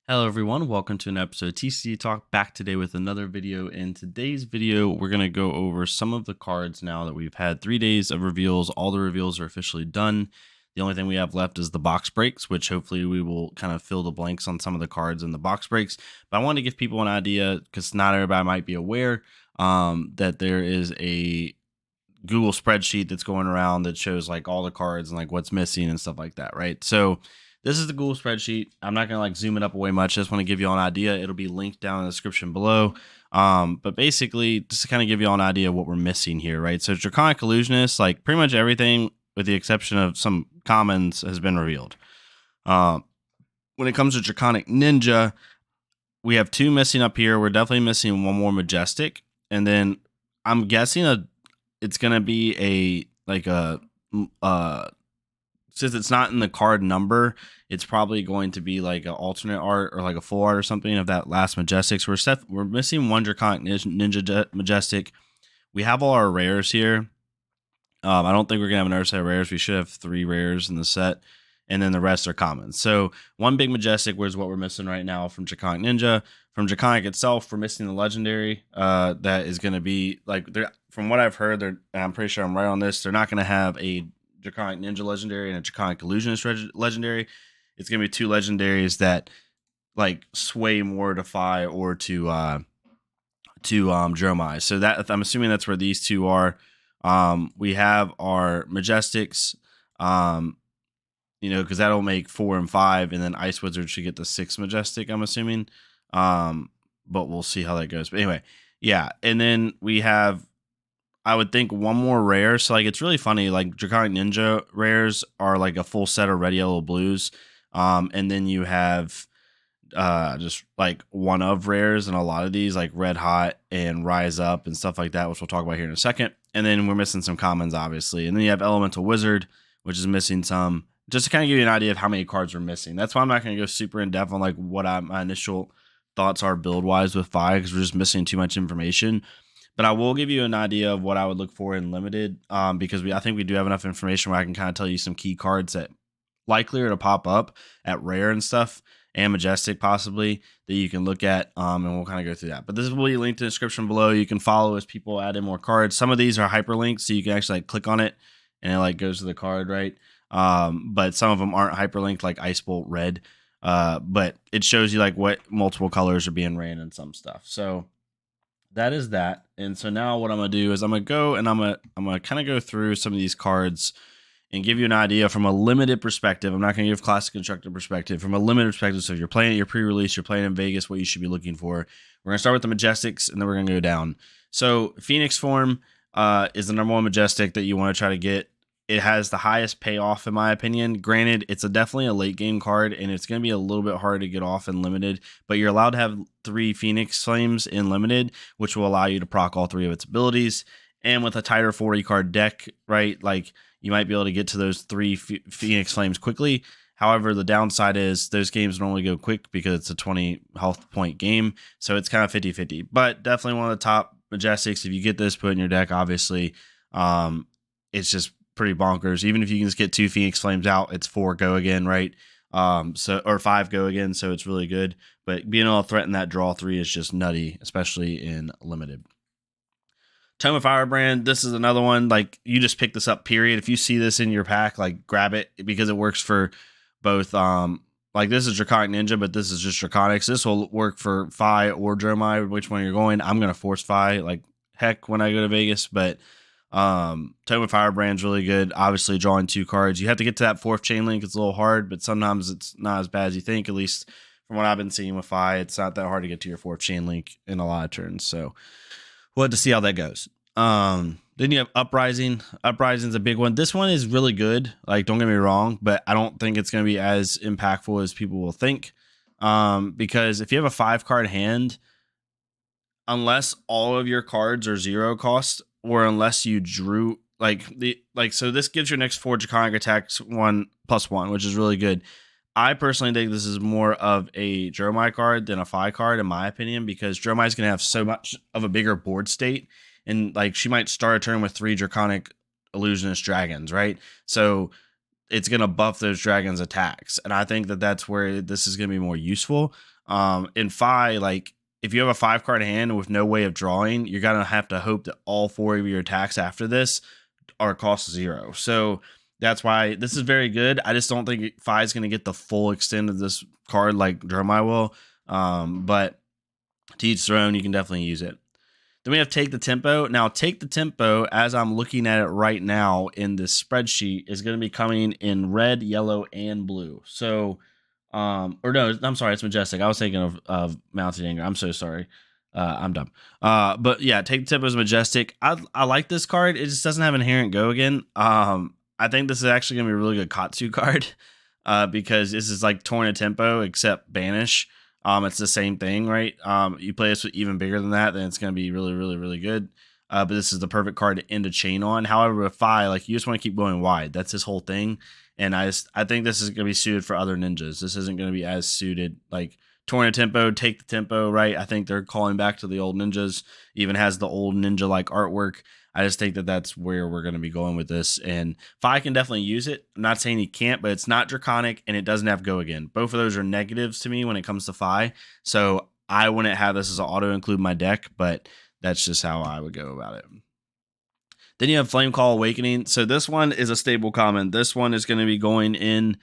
Hello everyone, welcome to an episode of TCG Talk, back today with another video. In today's video, we're going to go over some of the cards now that we've had 3 days of reveals. All the reveals are officially done. The only thing we have left is the box breaks, which hopefully we will kind of fill the blanks on some of the cards in the box breaks. But I want to give people an idea, because not everybody might be aware, that there is a Google spreadsheet that's going around that shows like all the cards and like what's missing and stuff like that, right? So this is the Google spreadsheet. I'm not going to like zoom it up way much. I just want to give you all an idea. It'll be linked down in the description below. But basically, just to kind of give you all an idea of what we're missing here, right? So Draconic Illusionist, like pretty much everything with the exception of some commons has been revealed. When it comes to Draconic Ninja, we have 2 missing up here. We're definitely missing one more Majestic. And then I'm guessing it's going to be since it's not in the card number, it's probably going to be like an alternate art or like a full art or something of that last Majestics. We're missing one Draconic Ninja Majestic. We have all our rares here. I don't think we're going to have another set of rares. We should have 3 rares in the set, and then the rest are commons. So one big Majestic was what we're missing right now from Draconic Ninja. From Draconic itself, we're missing the Legendary. That is going to be like, from what I've heard, and I'm pretty sure I'm right on this, they're not going to have a Draconic Ninja Legendary and a Draconic Illusionist Legendary. It's going to be 2 legendaries that like sway more to Fi or to Dromai. So that, I'm assuming that's where these 2 are. We have our Majestics, because that'll make 4 and 5, and then Ice Wizard should get the 6 Majestic, I'm assuming. But we'll see how that goes. But anyway, yeah. And then we have, I would think, one more rare. So like, it's really funny. Like Draconic Ninja rares are like a full set of red, yellow, blues. And then you have just like one of rares, and a lot of these like Red Hot and Rise Up and stuff like that, which we'll talk about here in a second. And then we're missing some commons, obviously. And then you have Elemental Wizard, which is missing some, just to kind of give you an idea of how many cards we're missing. That's why I'm not going to go super in depth on like what my initial thoughts are build wise with Fi, because we're just missing too much information. But I will give you an idea of what I would look for in limited, because I think we do have enough information where I can kind of tell you some key cards that likely are to pop up at rare and stuff, and Majestic possibly, that you can look at, and we'll kind of go through that. But this will be linked in the description below. You can follow as people add in more cards. Some of these are hyperlinked, so you can actually like click on it and it like goes to the card, right? But some of them aren't hyperlinked, like Ice Bolt Red. But it shows you like what multiple colors are being ran and some stuff. So that is that. And so now what I'm gonna do is I'm gonna go and I'm gonna kind of go through some of these cards and give you an idea from a limited perspective. I'm not gonna give classic constructor perspective, from a limited perspective. So if you're playing at your pre-release, you're playing in Vegas, what you should be looking for. We're gonna start with the Majestics, and then we're gonna go down. So Phoenix form is the number 1 Majestic that you want to try to get. It has the highest payoff, in my opinion. Granted, it's definitely a late game card, and it's going to be a little bit hard to get off in limited, but you're allowed to have 3 Phoenix Flames in limited, which will allow you to proc all 3 of its abilities. And with a tighter 40 card deck, right, like you might be able to get to those 3 Phoenix Flames quickly. However, the downside is those games normally go quick because it's a 20 health point game, so it's kind of 50-50. But definitely one of the top Majestics. If you get this put in your deck, obviously, it's just pretty bonkers. Even if you can just get 2 Phoenix Flames out, it's 4 go again, right? Or 5 go again, so it's really good. But being able to threaten that draw 3 is just nutty, especially in limited. Tome of Firebrand, this is another one. Like, you just pick this up, period. If you see this in your pack, like, grab it, because it works for both. Like, this is Draconic Ninja, but this is just Draconics. This will work for Fi or Dromai, which one you're going. I'm gonna force Fi like heck when I go to Vegas, but Tome of Firebrand's really good. Obviously, drawing 2 cards. You have to get to that 4th chain link. It's a little hard, but sometimes it's not as bad as you think. At least from what I've been seeing with Fi, it's not that hard to get to your 4th chain link in a lot of turns. So we'll have to see how that goes. Then you have Uprising. Uprising's a big one. This one is really good. Like, don't get me wrong, but I don't think it's going to be as impactful as people will think. Because if you have a 5-card hand, unless all of your cards are 0 cost, or unless you drew so this gives your next 4 Draconic attacks 1+1, which is really good. I personally think this is more of a Dromai card than a Fi card, in my opinion, because Dromai is going to have so much of a bigger board state, and like she might start a turn with 3 Draconic Illusionist Dragons, right? So it's going to buff those dragons' attacks. And I think that that's where this is going to be more useful. In Fi, like, if you have a 5-card hand with no way of drawing, you're going to have to hope that all 4 of your attacks after this are cost 0. So that's why this is very good. I just don't think Fi is going to get the full extent of this card like Dromai will. But to each their own, you can definitely use it. Then we have Take the Tempo. Now, Take the Tempo, as I'm looking at it right now in this spreadsheet, is going to be coming in red, yellow, and blue. So, or no, I'm sorry, it's Majestic. I was thinking of Mounted Anger. I'm so sorry. I'm dumb. But yeah, Take the Tempo is Majestic. I like this card. It just doesn't have Inherent Go again. I think this is actually going to be a really good Katsu card because this is like Torn a Tempo except Banish. It's the same thing, right? You play this with even bigger than that, then it's going to be really, really, really good. But this is the perfect card to end a chain on. However, with Fi, like, you just want to keep going wide. That's his whole thing. And I think this is going to be suited for other ninjas. This isn't going to be as suited. Like, Torn a Tempo, Take the Tempo, right? I think they're calling back to the old ninjas. Even has the old ninja-like artwork. I just think that that's where we're going to be going with this. And Fi can definitely use it. I'm not saying he can't, but it's not Draconic, and it doesn't have Go Again. Both of those are negatives to me when it comes to Fi. So I wouldn't have this as an auto-include my deck, but that's just how I would go about it. Then you have Flame Call Awakening. So this one is a stable common. This one is going to be going in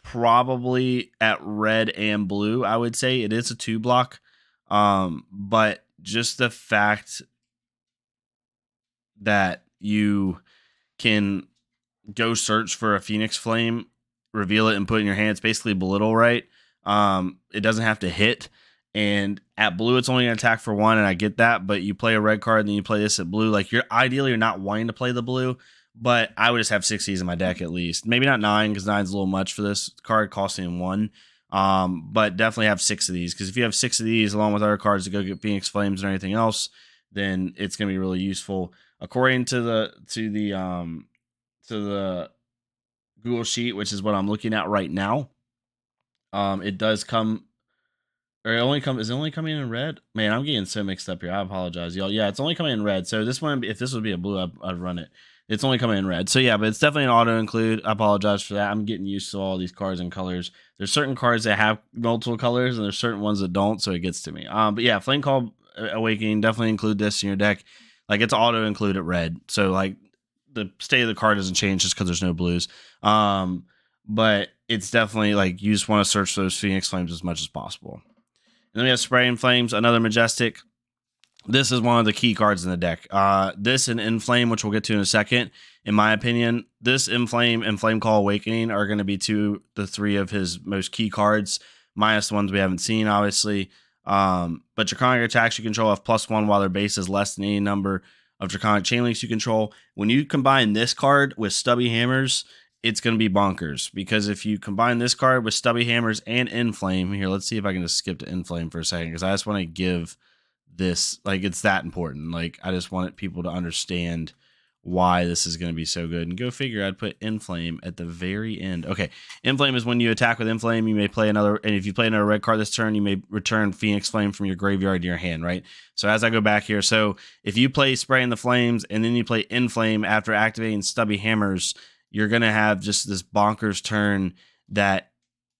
probably at red and blue, I would say. It is a 2-block. But just the fact that you can go search for a Phoenix Flame, reveal it, and put it in your hand. It's basically Belittle, right? It doesn't have to hit. And at blue, it's only going to attack for 1, and I get that. But you play a red card, and then you play this at blue. Like, you're not wanting to play the blue, but I would just have 6 of these in my deck at least. Maybe not 9, because 9 is a little much for this card, costing 1. But definitely have 6 of these, because if you have 6 of these along with other cards to go get Phoenix Flames or anything else, then it's going to be really useful. According to the Google Sheet, which is what I'm looking at right now, it does come, or is it only coming in red? Man, I'm getting so mixed up here. I apologize, y'all. Yeah, it's only coming in red. So this one, if this would be a blue, I'd run it. It's only coming in red. So yeah, but it's definitely an auto include. I apologize for that. I'm getting used to all these cards and colors. There's certain cards that have multiple colors, and there's certain ones that don't, so it gets to me. But yeah, Flame Call Awakening, definitely include this in your deck. Like, it's auto include at red. So like, the state of the card doesn't change just because there's no blues. But it's definitely like, you just want to search those Phoenix Flames as much as possible. And then we have Spraying Flames, another Majestic. This is one of the key cards in the deck. This and Inflame, which we'll get to in a second. In my opinion, this Inflame and Flame Call Awakening are going to be the 3 of his most key cards, minus the ones we haven't seen, obviously. But Draconic attacks you control have +1 while their base is less than any number of Draconic chain links you control. When you combine this card with Stubby Hammers, it's going to be bonkers, because if you combine this card with Stubby Hammers and Inflame, here, let's see if I can just skip to Inflame for a second, because I just want to give this, like, it's that important. Like, I just wanted people to understand why this is going to be so good. And go figure, I'd put Inflame at the very end. Okay, Inflame is when you attack with Inflame, you may play another, and if you play another red card this turn, you may return Phoenix Flame from your graveyard to your hand, right? So as I go back here, so if you play Spraying the Flames and then you play Inflame after activating Stubby Hammers, you're going to have just this bonkers turn that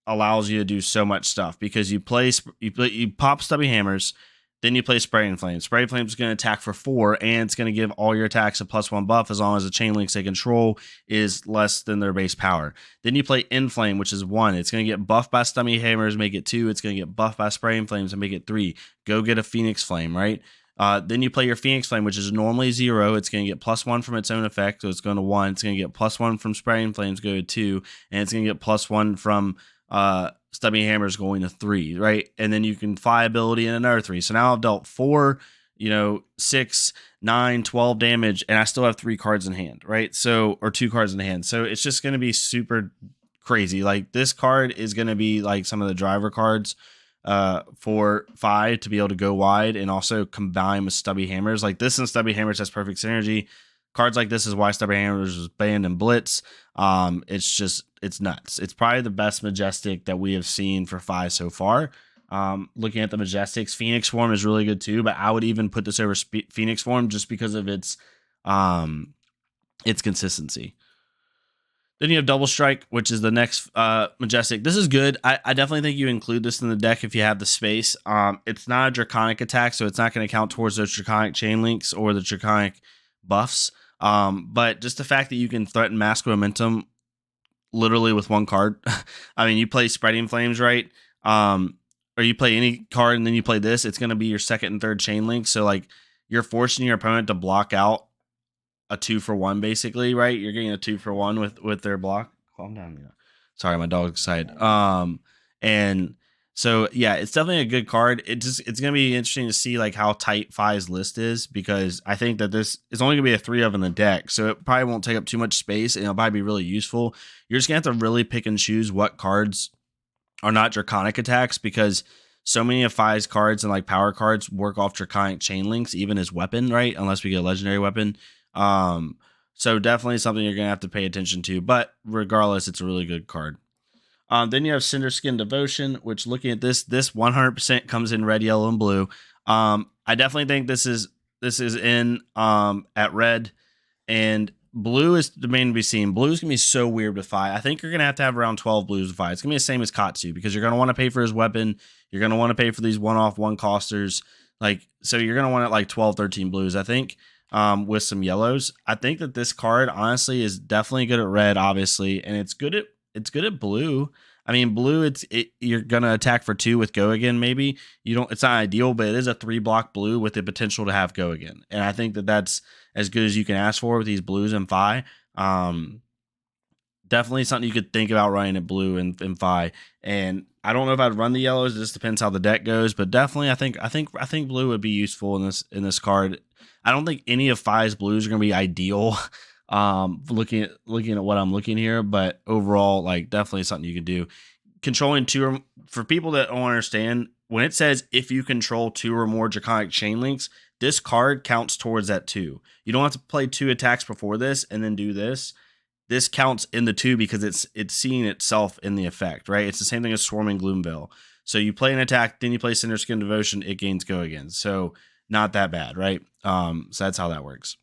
allows you to do so much stuff, because you pop Stubby Hammers, then you play Spraying Flames. Spraying Flames is going to attack for 4, and it's going to give all your attacks a +1 buff as long as the chain links they control is less than their base power. Then you play Inflame, which is 1. It's going to get buffed by Stubby Hammers, make it 2. It's going to get buffed by Spraying Flames and make it 3. Go get a Phoenix Flame, right? Then you play your Phoenix Flame, which is normally 0. It's going to get +1 from its own effect, so it's going to 1. It's going to get +1 from Spraying Flames, go to 2. And it's going to get +1 from Stubby Hammers, going to 3, right? And then you can Fly ability and another 3. So now I've dealt 4, 6, 9, 12 damage, and I still have 3 cards in hand, right? So, or 2 cards in hand. So it's just going to be super crazy. Like, this card is going to be like some of the driver cards for Fi to be able to go wide and also combine with Stubby Hammers. Like, this and Stubby Hammers has perfect synergy. Cards like this is why Stubby Hammers was banned in Blitz. It's nuts. It's probably the best Majestic that we have seen for Fi so far. Looking at the Majestics, Phoenix Form is really good too, but I would even put this over Phoenix Form just because of its consistency. Then you have Double Strike, which is the next Majestic. This is good. I definitely think you include this in the deck if you have the space. It's not a Draconic attack, so it's not going to count towards those Draconic chain links or the Draconic buffs. But just the fact that you can threaten Mask Momentum literally with one card. I mean, you play Spreading Flames, right? Or you play any card and then you play this, it's going to be your second and third chain link. So, like, you're forcing your opponent to block out a 2-for-1 basically, right? You're getting a 2-for-1 with their block. Calm down, yeah. Sorry, my dog's excited. And so yeah, it's definitely a good card. It's gonna be interesting to see like how tight Fi's list is, because I think that this is only gonna be a 3 of in the deck, so it probably won't take up too much space and it'll probably be really useful. You're just gonna have to really pick and choose what cards are not Draconic attacks, because so many of Fi's cards and like power cards work off Draconic chain links, even as weapon, right? Unless we get a legendary weapon. So definitely something you're gonna have to pay attention to, but regardless, it's a really good card. Then you have Cinderskin Devotion, which, looking at this 100% comes in red, yellow, and blue. I definitely think this is in at red, and blue is the main to be seen. Blue is gonna be so weird with Fi. I think you're gonna have to have around 12 blues with Fi. It's gonna be the same as Katsu, because you're gonna want to pay for his weapon. You're gonna want to pay for these one-off one-costers. Like, so you're gonna want it like 12, 13 blues, I think. With some yellows. I think that this card honestly is definitely good at red, obviously, and it's good at blue. I mean, blue, you're gonna attack for 2 with Go Again. Maybe you don't. It's not ideal, but it is a 3-block blue with the potential to have Go Again, and I think that that's as good as you can ask for with these blues and Fi. Definitely something you could think about running at blue and Fi. And I don't know if I'd run the yellows. It just depends how the deck goes, but definitely I think blue would be useful in this card. I don't think any of Fi's blues are going to be ideal. Looking at what I'm looking here, but overall, like, definitely something you can do. Controlling 2, for people that don't understand, when it says if you control 2 or more Draconic chain links, this card counts towards that 2. You don't have to play 2 attacks before this and then do this. This counts in the 2 because it's seeing itself in the effect, right? It's the same thing as Swarming Gloomveil. So you play an attack, then you play Cinderskin Devotion, it gains Go Again. So not that bad, right? So that's how that works.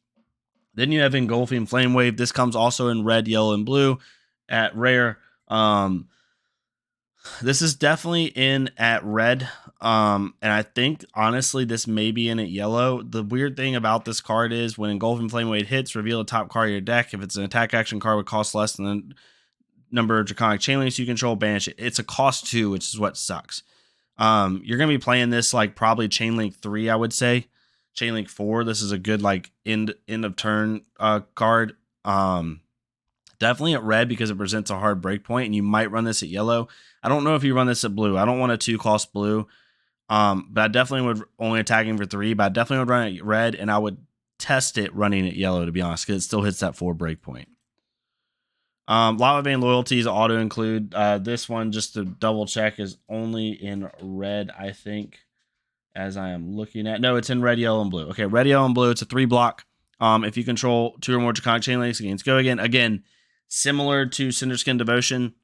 Then you have Engulfing Flame Wave. This comes also in red, yellow, and blue at rare. This is definitely in at red. And I think, honestly, this may be in at yellow. The weird thing about this card is when Engulfing Flame Wave hits, reveal a top card of your deck. If it's an attack action card with cost less than the number of Draconic chain links you control, banish it. It's a cost 2, which is what sucks. You're going to be playing this like probably Chain Link 3, I would say. Chain Link 4, this is a good like end of turn card. Definitely at red because it presents a hard breakpoint, and you might run this at yellow. I don't know if you run this at blue. I don't want a 2-cost blue. But I definitely would only attacking for 3, but I definitely would run it at red, and I would test it running at yellow, to be honest, because it still hits that 4 breakpoint. Lava Vein Loyalties auto include. This one, just to double check, is only in red, I think, as I am looking at. No, it's in red, yellow, and blue. Okay, red, yellow, and blue. It's a 3-block. If you control 2 or more Draconic chain links against Go Again. Again, similar to Cinderskin Devotion,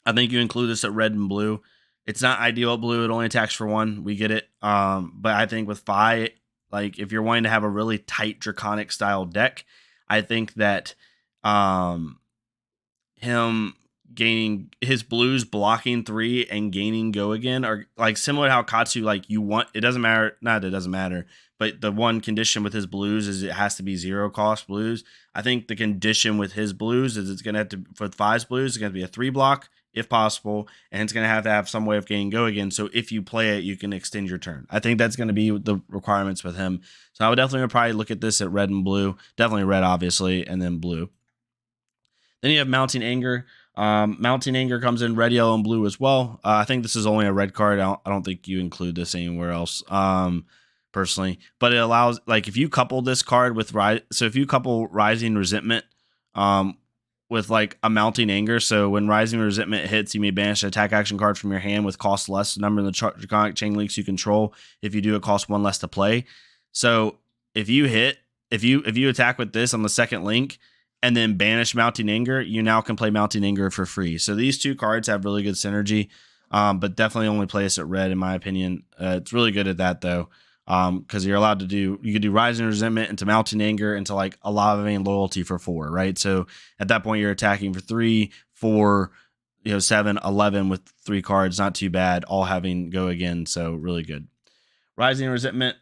I think you include this at red and blue. It's not ideal at blue. It only attacks for 1. We get it. But I think with Fi, like, if you're wanting to have a really tight Draconic style deck, I think that him gaining his blues, blocking 3 and gaining Go Again are like similar to how Katsu, like, you want, it doesn't matter, not it doesn't matter, but the one condition with his blues is it has to be 0-cost blues. I think the condition with his blues is it's going to have to, for 5's blues, it's going to be a 3-block if possible, and it's going to have some way of gaining Go Again, so if you play it, you can extend your turn. I think that's going to be the requirements with him. So I would definitely probably look at this at red and blue. Definitely red, obviously, and then blue. Then you have Mounting Anger. Mounting Anger comes in red, yellow, and blue as well. I think this is only a red card. I don't think you include this anywhere else, personally. But it allows, like, if you couple this card with if you couple Rising Resentment with like a Mounting Anger, so when Rising Resentment hits, you may banish an attack action card from your hand with cost less number of the Draconic chain links you control. If you do, it costs 1 less to play. So if you attack with this on the second link and then banish Mounting Anger, you now can play Mounting Anger for free. So these 2 cards have really good synergy, but definitely only play this at red, in my opinion. It's really good at that, though. Because you're allowed to you could do Rising Resentment into Mounting Anger into like a Lava Vein Loyalty for 4, right? So at that point, you're attacking for 3, 4, 7, 11 with 3 cards. Not too bad. All having go again. So really good. Rising Resentment.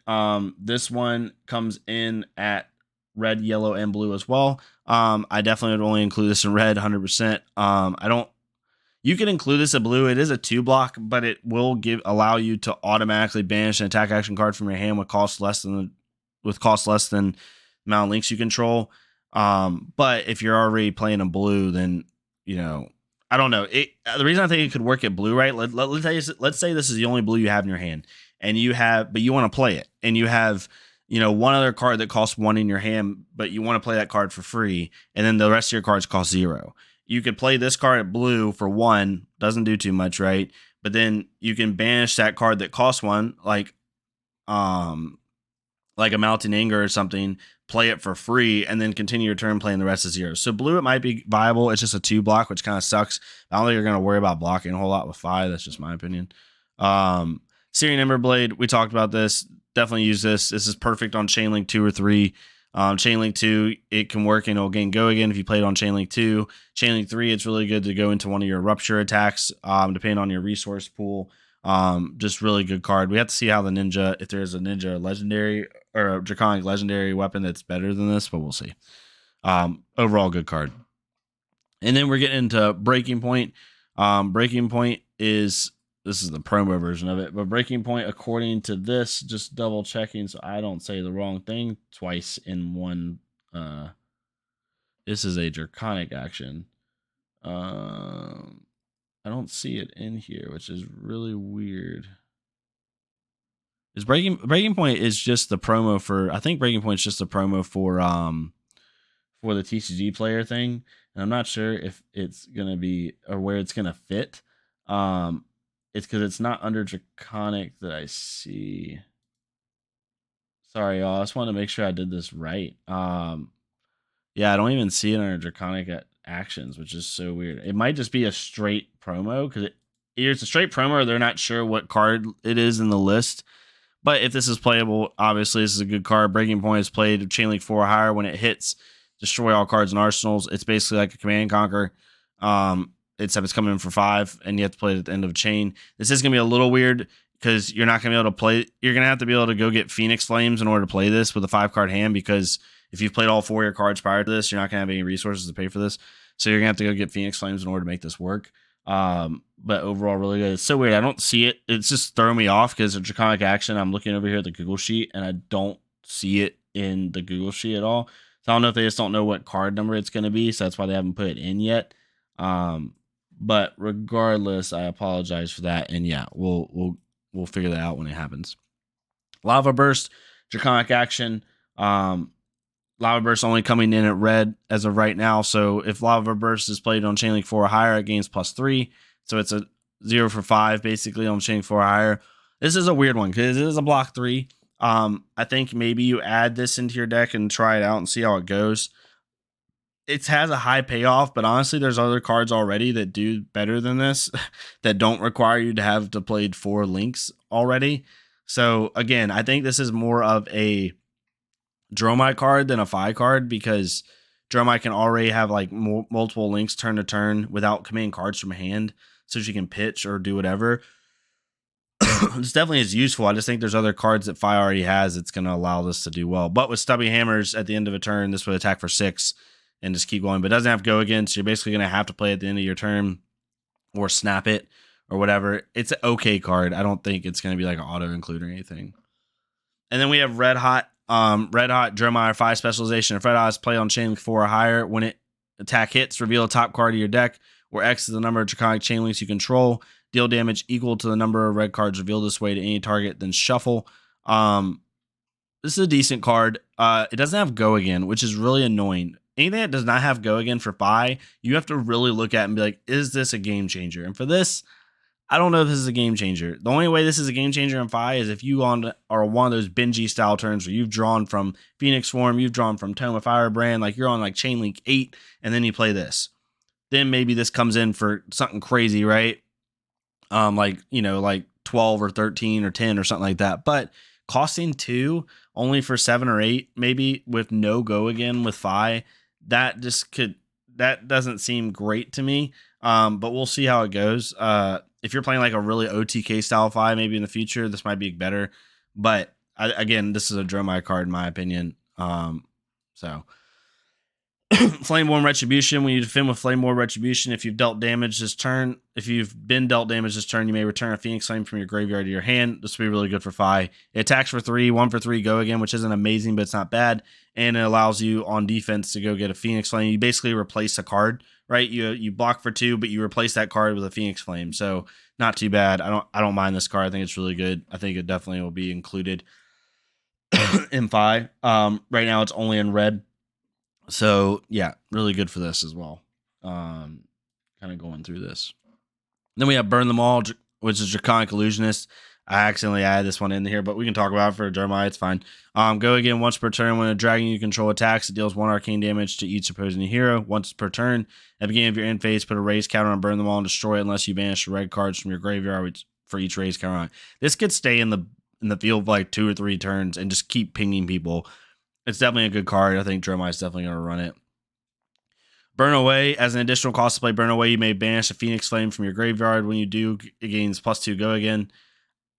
This one comes in at red, yellow, and blue as well. I definitely would only include this in red 100%. You can include this in blue. It is a 2-block, but it will allow you to automatically banish an attack action card from your hand with cost less than the amount of links you control. But if you're already playing in blue, then I don't know. The reason I think it could work at blue, right? Let's say this is the only blue you have in your hand, and but you want to play it, and you have one other card that costs 1 in your hand, but you want to play that card for free, and then the rest of your cards cost 0. You could play this card at blue for 1, doesn't do too much, right? But then you can banish that card that costs 1, like a Mounting Anger or something, play it for free, and then continue your turn playing the rest of 0. So blue, it might be viable. It's just a 2-block, which kind of sucks. I don't think you're going to worry about blocking a whole lot with 5. That's just my opinion. Searing Emberblade, we talked about this. Definitely use this. This is perfect on Chainlink 2 or 3. Chainlink 2, it can work and it'll gain go again if you play it on Chainlink 2. Chainlink 3, it's really good to go into one of your Rupture attacks, depending on your resource pool. Just really good card. We have to see how if there's a Ninja Legendary or a Draconic Legendary weapon that's better than this, but we'll see. Overall, good card. And then we're getting into Breaking Point. Breaking Point this is the promo version of it, but Breaking Point, according to this, just double checking so I don't say the wrong thing twice in one. This is a Draconic action. I don't see it in here, which is really weird. Is Breaking Point is just the promo for? I think Breaking Point is just the promo for the TCG player thing, and I'm not sure if it's gonna be or where it's gonna fit. It's because it's not under Draconic that I see. Sorry, y'all. I just want to make sure I did this right. Yeah, I don't even see it under Draconic actions, which is so weird. It might just be a straight promo because either it's a straight promo or they're not sure what card it is in the list. But if this is playable, obviously this is a good card. Breaking Point is played Chainlink 4 or higher. When it hits, destroy all cards and arsenals. It's basically like a Command and Conquer. Except it's coming in for 5, and you have to play it at the end of a chain. This is going to be a little weird because you're not going to be able to play. You're going to have to be able to go get Phoenix Flames in order to play this with a 5-card hand, because if you've played all 4 of your cards prior to this, you're not going to have any resources to pay for this. So you're going to have to go get Phoenix Flames in order to make this work. But overall, really good. It's so weird. I don't see it. It's just throwing me off because it's a Draconic action. I'm looking over here at the Google Sheet, and I don't see it in the Google Sheet at all. So I don't know if they just don't know what card number it's going to be, so that's why they haven't put it in yet. But regardless, I apologize for that, and yeah, we'll figure that out when it happens. Lava Burst, Draconic action. Lava Burst only coming in at red as of right now. So if Lava Burst is played on Chainlink 4 or higher, it gains +3. So it's a 0 for 5 basically on Chainlink 4 or higher. This is a weird one because it is a block 3. I think maybe you add this into your deck and try it out and see how it goes. It has a high payoff, but honestly, there's other cards already that do better than this that don't require you to have to play 4 links already. So again, I think this is more of a Dromai card than a Phi card, because Dromai can already have like multiple links turn to turn without command cards from hand, so she can pitch or do whatever. This definitely is useful. I just think there's other cards that Phi already has that's going to allow this to do well. But with Stubby Hammers at the end of a turn, this would attack for 6 and just keep going. But it doesn't have to go again, so you're basically going to have to play at the end of your turn or snap it or whatever. It's an okay card. I don't think it's going to be like an auto include or anything. And then we have Red Hot. Red Hot Dromai 5 specialization. If Red Hot is played on Chainlink 4 or higher, when it attack hits, reveal a top card of your deck, where X is the number of Draconic Chainlinks you control. Deal damage equal to the number of red cards revealed this way to any target, then shuffle. This is a decent card. It doesn't have go again, which is really annoying. Anything that does not have go again for Phi, you have to really look at and be like, is this a game changer? And for this, I don't know if this is a game changer. The only way this is a game changer in Phi is if you are one of those Benji style turns where you've drawn from Phoenix Form, you've drawn from Tome of Firebrand, like you're on like Chainlink 8, and then you play this. Then maybe this comes in for something crazy, right? Like 12 or 13 or 10 or something like that. But costing 2 only for 7 or 8, maybe with no go again with Fi. That doesn't seem great to me. But we'll see how it goes. If you're playing like a really OTK style Fi, maybe in the future, this might be better. But again, this is a Dromai card in my opinion. So Flamewarm Retribution. When you defend with Flamewarm Retribution, if you've been dealt damage this turn, you may return a Phoenix Flame from your graveyard to your hand. This will be really good for Fi. It attacks for 3, 1 for 3, go again, which isn't amazing, but it's not bad. And it allows you on defense to go get a Phoenix Flame. You basically replace a card, right? You block for 2, but you replace that card with a Phoenix Flame. So not too bad. I don't mind this card. I think it's really good. I think it definitely will be included in Fi. Right now it's only in red. So yeah, really good for this as well. Kind of going through this. Then we have Burn Them All, which is Draconic Illusionist. I accidentally added this one in here, but we can talk about it for Jeremiah. It's fine. Go again once per turn. When a dragon you control attacks, it deals 1 arcane damage to each opposing hero once per turn. At the beginning of your end phase, put a raise counter on Burn Them All and destroy it unless you banish the red cards from your graveyard for each raise counter on it. This could stay in the field for like 2 or 3 turns and just keep pinging people. It's definitely a good card. I think Jeremiah's definitely going to run it. Burn Away. As an additional cost to play Burn Away, you may banish a Phoenix Flame from your graveyard. When you do, it gains +2 go again.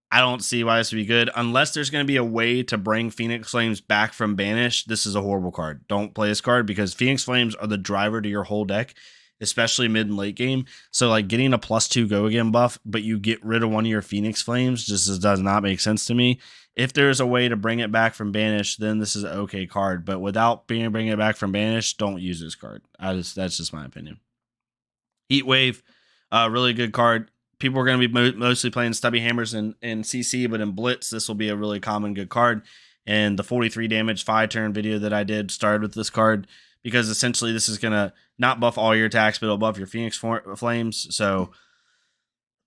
I don't see why this would be good. Unless there's going to be a way to bring Phoenix Flames back from banish, this is a horrible card. Don't play this card because Phoenix Flames are the driver to your whole deck, especially mid and late game. So like getting a +2 go again buff, but you get rid of one of your Phoenix Flames just does not make sense to me. If there's a way to bring it back from banish, then this is an okay card. But without bringing it back from banish, don't use this card. That's just my opinion. Heat Wave, really good card. People are going to be mostly playing Stubby Hammers in CC, but in Blitz, this will be a really common good card. And the 43 damage 5-turn video that I did started with this card because essentially this is going to not buff all your attacks, but it'll buff your Phoenix Flames. So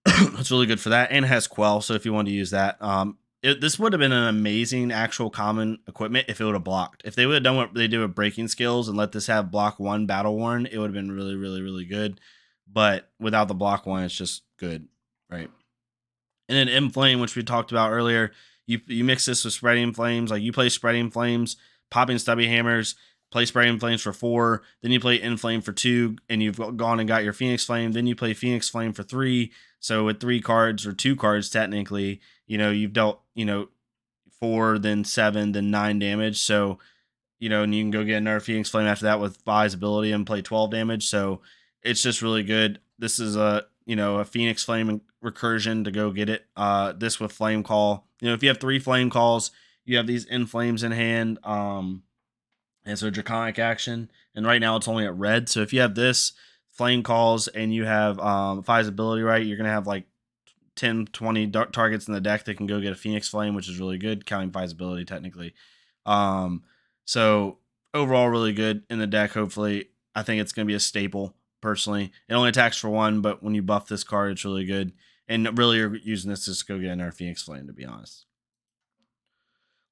it's really good for that. And it has Quell, so if you want to use that. This would have been an amazing actual common equipment if it would have blocked. If they would have done what they do with breaking skills and let this have block 1 battle worn, it would have been really, really, really good. But without the block 1, it's just good, right? And then Inflame, which we talked about earlier, you mix this with Spreading Flames. Like you play Spreading Flames, popping Stubby Hammers, play Spreading Flames for 4, then you play Inflame for 2, and you've gone and got your Phoenix Flame. Then you play Phoenix Flame for 3. So with 3 cards or 2 cards technically, you've dealt 4, then 7, then 9 damage. So and you can go get another Phoenix Flame after that with Vi's ability and play 12 damage. So it's just really good. This is a Phoenix Flame recursion to go get it. This with Flame Call. If you have 3 Flame Calls, you have these Inflames in hand. And so Draconic action. And right now it's only at red. So if you have this Flame Calls and you have Vi's ability, right, you're gonna have like 10, 20 targets in the deck that can go get a Phoenix Flame, which is really good, counting Vi's ability technically. So overall really good in the deck. Hopefully, I think it's gonna be a staple. Personally, it only attacks for 1, but when you buff this card, it's really good. And really, you're using this to go get another Phoenix Flame, to be honest.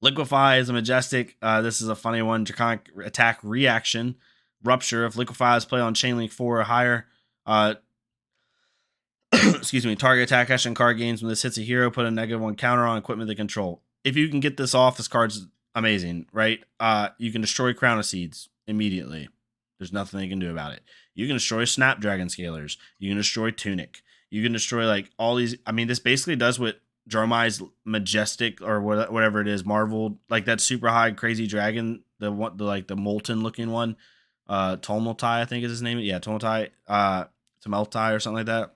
Liquify is a Majestic. This is a funny one. Draconic attack reaction. Rupture. If Liquify is played on Chain Link 4 or higher, excuse me, target attack action card gains when this hits a hero, put a -1 counter on equipment they control. If you can get this off, this card's amazing, right? You can destroy Crown of Seeds immediately. There's nothing they can do about it. You can destroy Snapdragon Scalers. You can destroy Tunic. You can destroy like all these. I mean, this basically does what Dromai's Majestic or whatever it is, Marvel, like that super high crazy dragon, the molten looking one, Tumultai, I think is his name. Yeah, Tumultai, Tumultai or something like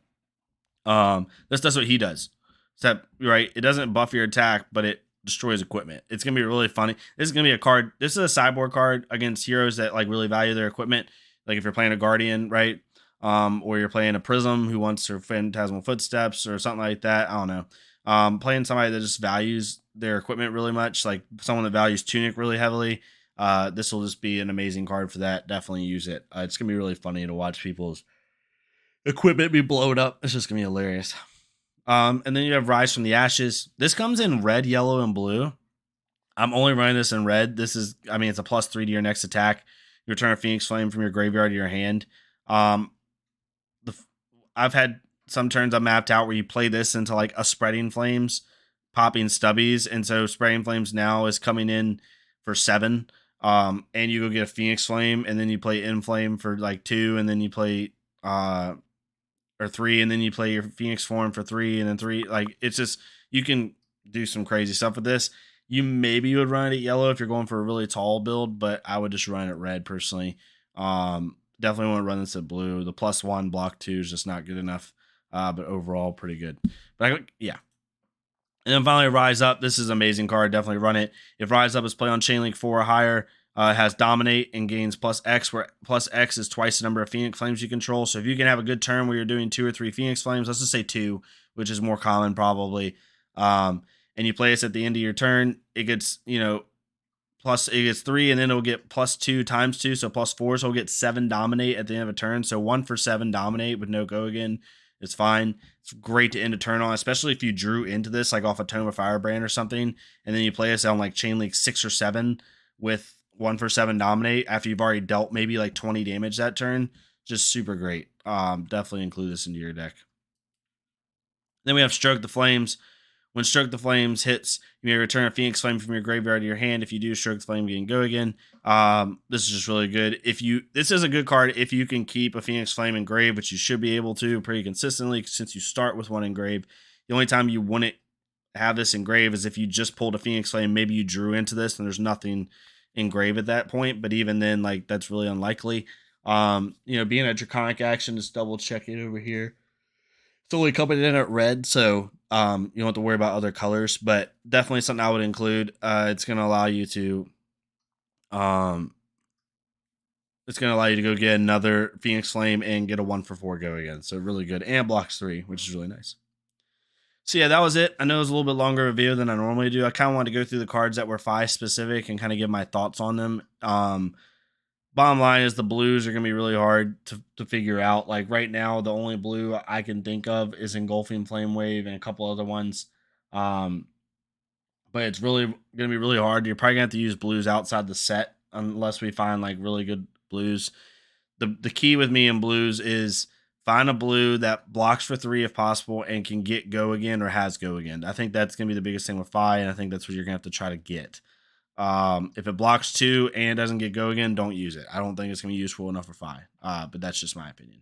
that. This does what he does. Except, right, it doesn't buff your attack, but it destroys equipment. It's gonna be really funny. This is gonna be a card. This is a sideboard card against heroes that like really value their equipment. Like if you're playing a Guardian, right? Or you're playing a Prism who wants her Phantasmal Footsteps or something like that. I don't know. Playing somebody that just values their equipment really much, like someone that values Tunic really heavily. This will just be an amazing card for that. Definitely use it. It's gonna be really funny to watch people's equipment be blown up. It's just gonna be hilarious. And then you have Rise from the Ashes. This comes in red, yellow, and blue. I'm only running this in red. This is, I mean, it's a +3 to your next attack. You return a Phoenix Flame from your graveyard to your hand. I've had some turns I mapped out where you play this into like a Spreading Flames popping stubbies, and so Spraying Flames now is coming in for 7. And you go get a Phoenix Flame, and then you play Inflame for like 2, and then you play or 3, and then you play your Phoenix form for 3, and then 3. Like, it's just, you can do some crazy stuff with this. You maybe would run it at yellow if you're going for a really tall build, but I would just run it red personally. Definitely want to run this at blue. The +1 block 2 is just not good enough, but overall pretty good. But yeah. And then finally, Rise Up. This is an amazing card. Definitely run it. If Rise Up is played on Chainlink 4 or higher, it has Dominate and gains +X, where +X is twice the number of Phoenix Flames you control. So if you can have a good turn where you're doing 2 or 3 Phoenix Flames, let's just say 2, which is more common probably, and you play this at the end of your turn, it gets, it gets 3, and then it'll get +2 times 2, so +4, so it'll get 7 Dominate at the end of a turn. So 1 for 7 Dominate with no go again. It's fine. It's great to end a turn on, especially if you drew into this like off a Tome of Firebrand or something, and then you play this on like Chainlink 6 or 7 with 1 for 7 Dominate after you've already dealt maybe like 20 damage that turn. Just super great. Definitely include this into your deck. Then we have Stroke the Flames. When Stroke the Flames hits, you may return a Phoenix Flame from your graveyard to your hand. If you do, Stroke the Flame again, go again. This is just really good. This is a good card if you can keep a Phoenix Flame engraved, which you should be able to pretty consistently since you start with one engraved. The only time you wouldn't have this engraved is if you just pulled a Phoenix Flame, maybe you drew into this and there's nothing engraved at that point. But even then, like, that's really unlikely. Being a Draconic action, just double check it over here. It's only coming in at red, so you don't have to worry about other colors, but definitely something I would include. It's going to allow you to go get another Phoenix Flame and get a 1 for 4 go again. So really good, and blocks 3, which is really nice. So yeah, that was it. I know it was a little bit longer of a video than I normally do. I kind of wanted to go through the cards that were 5 specific and kind of give my thoughts on them. Bottom line is the blues are going to be really hard to figure out. Like right now, the only blue I can think of is Engulfing Flame Wave and a couple other ones. But it's really going to be really hard. You're probably going to have to use blues outside the set unless we find like really good blues. The key with me in blues is find a blue that blocks for 3 if possible and can get go again or has go again. I think that's going to be the biggest thing with Fi, and I think that's what you're going to have to try to get. If it blocks 2 and doesn't get go again, don't use it. I don't think it's going to be useful enough for Fi. But that's just my opinion.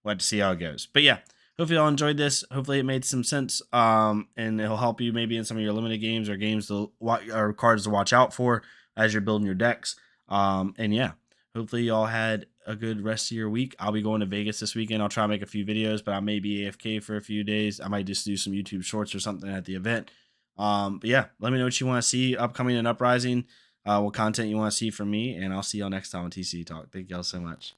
We'll have to see how it goes. But yeah, hopefully y'all enjoyed this. Hopefully it made some sense. And it'll help you maybe in some of your limited games or games or cards to watch out for as you're building your decks. And yeah, hopefully y'all had a good rest of your week. I'll be going to Vegas this weekend. I'll try to make a few videos, but I may be AFK for a few days. I might just do some YouTube shorts or something at the event. But yeah, let me know what you want to see upcoming in Uprising, what content you want to see from me, and I'll see y'all next time on TCG Talk. Thank y'all so much.